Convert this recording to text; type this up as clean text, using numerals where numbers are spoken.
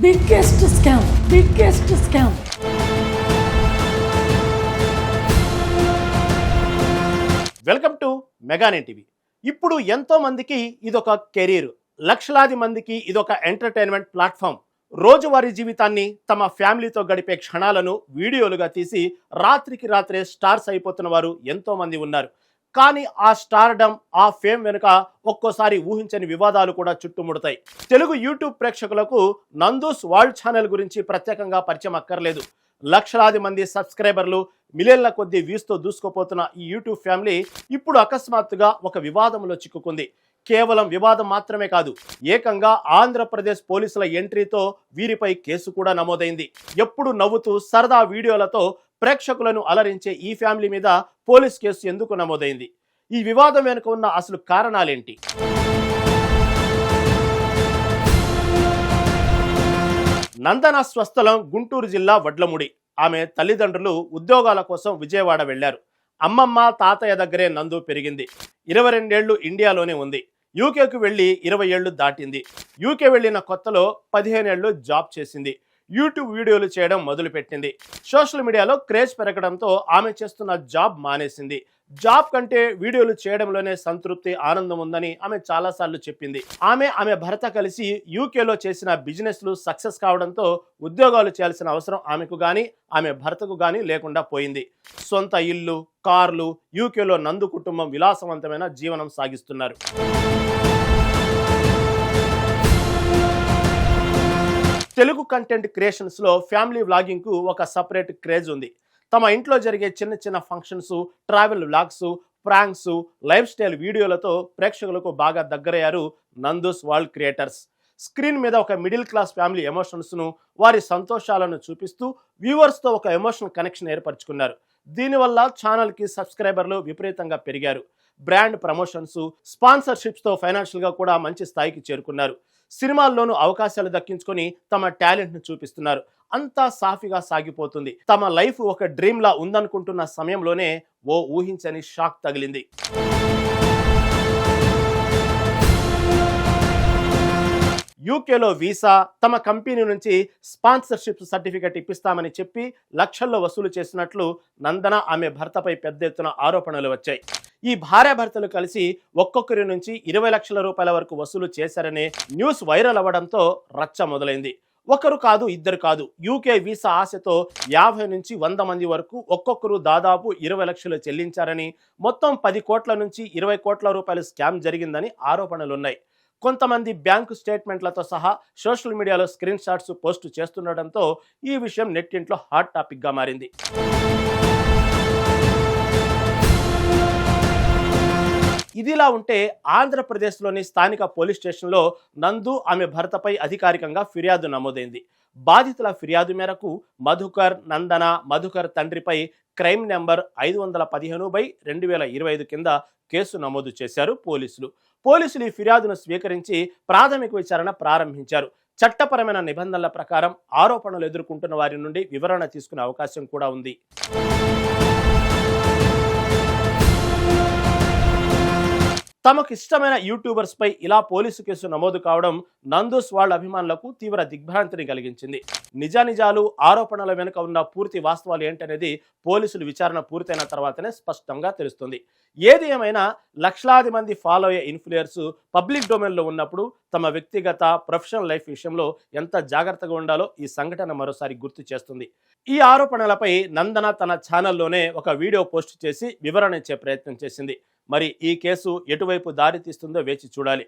Biggest scam. Biggest scam. Welcome to Mega Nine TV. ఇప్పుడు ఎంతో మందికి ఇదొక కెరీర్, లక్షలాది మందికి ఇదొక ఎంటర్టైన్మెంట్ ప్లాట్ఫామ్. రోజువారీ జీవితాన్ని తమ ఫ్యామిలీతో గడిపే క్షణాలను వీడియోలుగా తీసి రాత్రికి రాత్రే స్టార్స్ అయిపోతున్న వారు ఎంతో మంది ఉన్నారు. కానీ ఆ స్టార్డమ్, ఆ ఫేమ్ వెనుక ఒక్కోసారి ఊహించని వివాదాలు కూడా చుట్టుముడతాయి. తెలుగు యూట్యూబ్ ప్రేక్షకులకు నందూస్ వరల్డ్ ఛానల్ గురించి ప్రత్యేకంగా పరిచయం అక్కర్లేదు. లక్షలాది మంది సబ్స్క్రైబర్లు, మిలియన్ల కొద్ది వ్యూస్తో దూసుకుపోతున్న ఈ యూట్యూబ్ ఫ్యామిలీ ఇప్పుడు అకస్మాత్తుగా ఒక వివాదంలో చిక్కుకుంది. కేవలం వివాదం మాత్రమే కాదు, ఏకంగా ఆంధ్రప్రదేశ్ పోలీసుల ఎంట్రీతో వీరిపై కేసు కూడా నమోదైంది. ఎప్పుడు నవ్వుతూ సరదా వీడియోలతో ప్రేక్షకులను అలరించే ఈ ఫ్యామిలీ మీద పోలీస్ కేసు ఎందుకు నమోదైంది? ఈ వివాదం వెనుక ఉన్న అసలు కారణాలేంటి? నందన స్వస్థలం గుంటూరు జిల్లా వడ్లముడి. ఆమె తల్లిదండ్రులు ఉద్యోగాల కోసం విజయవాడ వెళ్లారు. అమ్మమ్మ, తాతయ్య దగ్గరే నందు పెరిగింది. 22 ఏళ్లు ఇండియాలోనే ఉంది. యూకేకు వెళ్లి 20 ఏళ్లు దాటింది. యూకే వెళ్లిన కొత్తలో 15 ఏళ్లు జాబ్ చేసింది. యూట్యూబ్ వీడియోలు చేయడం మొదలుపెట్టింది. సోషల్ మీడియాలో క్రేజ్ పెరగడంతో ఆమె చేస్తున్న జాబ్ మానేసింది. జాబ్ కంటే వీడియోలు చేయడంలోనే సంతృప్తి, ఆనందం ఉందని ఆమె చాలాసార్లు చెప్పింది. ఆమె భర్త కలిసి యూకేలో చేసిన బిజినెస్లు సక్సెస్ కావడంతో ఉద్యోగాలు చేయాల్సిన అవసరం ఆమెకు గాని, ఆమె భర్తకు గాని లేకుండా పోయింది. సొంత ఇల్లు, కార్లు, యూకేలో నందు కుటుంబం విలాసవంతమైన జీవనం సాగిస్తున్నారు. తెలుగు కంటెంట్ క్రియేషన్స్ లో ఫ్యామిలీ వ్లాగింగ్ కు ఒక సపరేట్ క్రేజ్ ఉంది. తమ ఇంట్లో జరిగే చిన్న చిన్న functions, travel vlogs, pranks, life style వీడియోలతో ప్రేక్షకులకు బాగా దగ్గరయ్యారు నందూస్ వరల్డ్ క్రియేటర్స్. స్క్రీన్ మీద ఒక మిడిల్ క్లాస్ ఫ్యామిలీ ఎమోషన్స్ ను, వారి సంతోషాలను చూపిస్తూ వ్యూవర్స్ తో ఒక ఎమోషనల్ కనెక్షన్ ఏర్పరచుకున్నారు. దీనివల్ల ఛానల్ కి సబ్స్క్రైబర్లు విపరీతంగా పెరిగారు. బ్రాండ్ ప్రమోషన్స్, స్పాన్సర్షిప్స్ తో ఫైనాన్షియల్ గా కూడా మంచి స్థాయికి చేరుకున్నారు. సినిమాల్లోనూ అవకాశాలు దక్కించుకొని తమ టాలెంట్ ను చూపిస్తున్నారు. అంతా సాఫీగా సాగిపోతుంది. తమ లైఫ్ ఒక డ్రీమ్ లా ఉందనుకుంటున్న సమయంలోనే ఓ ఊహించని షాక్ తగిలింది. యూకేలో వీసా, తమ కంపెనీ నుంచి స్పాన్సర్షిప్ సర్టిఫికెట్ ఇప్పిస్తామని చెప్పి లక్షల్లో వసూలు చేసినట్లు నందన, ఆమె భర్తపై పెద్ద ఎత్తున ఆరోపణలు వచ్చాయి. ఈ భార్యాభర్తలు కలిసి ఒక్కొక్కరి నుంచి 20 లక్షల రూపాయల వరకు వసూలు చేశారనే న్యూస్ వైరల్ అవ్వడంతో రచ్చ మొదలైంది. ఒకరు కాదు, ఇద్దరు కాదు, యూకే వీసా ఆశతో 50 నుంచి 100 మంది వరకు ఒక్కొక్కరు దాదాపు 20 లక్షలు చెల్లించారని, మొత్తం 10 కోట్ల నుంచి 20 కోట్ల రూపాయల స్కామ్ జరిగిందని ఆరోపణలున్నాయి. కొంతమంది బ్యాంకు స్టేట్మెంట్లతో సహా సోషల్ మీడియాలో స్క్రీన్ షాట్స్ పోస్టు చేస్తుండటంతో ఈ విషయం నెట్టింట్లో హాట్ టాపిక్ గా మారింది. ఇదిలా ఉంటే ఆంధ్రప్రదేశ్లోని స్థానిక పోలీస్ స్టేషన్లో నందు, ఆమె భర్తపై అధికారికంగా ఫిర్యాదు నమోదైంది. బాధితుల ఫిర్యాదు మేరకు మధుకర్, నందన, మధుకర్ తండ్రిపై క్రైమ్ నెంబర్ 515/2025 కింద కేసు నమోదు చేశారు పోలీసులు. పోలీసులు ఈ ఫిర్యాదును స్వీకరించి ప్రాథమిక విచారణ ప్రారంభించారు. చట్టపరమైన నిబంధనల ప్రకారం ఆరోపణలు ఎదుర్కొంటున్న వారి నుండి వివరణ తీసుకునే అవకాశం కూడా ఉంది. తమకు ఇష్టమైన యూట్యూబర్స్ పై ఇలా పోలీసు కేసు నమోదు కావడం నందూస్ వాళ్ళ అభిమానులకు తీవ్ర దిగ్భ్రాంతిని కలిగించింది. నిజానిజాలు, ఆరోపణల వెనుక ఉన్న పూర్తి వాస్తవాలు ఏంటనేది పోలీసులు విచారణ పూర్తయిన తర్వాతనే స్పష్టంగా తెలుస్తుంది. ఏది ఏమైనా లక్షలాది మంది ఫాలో అయ్యే ఇన్ఫ్లుయర్స్ పబ్లిక్ డొమైన్లో ఉన్నప్పుడు తమ వ్యక్తిగత, ప్రొఫెషనల్ లైఫ్ విషయంలో ఎంత జాగ్రత్తగా ఉండాలో ఈ సంఘటన మరోసారి గుర్తు చేస్తుంది. ఈ ఆరోపణలపై నందన తన ఛానల్లోనే ఒక వీడియో పోస్ట్ చేసి వివరణ ఇచ్చే ప్రయత్నం చేసింది. మరి ఈ కేసు ఎటువైపు దారి తీస్తుందో వేచి చూడాలి.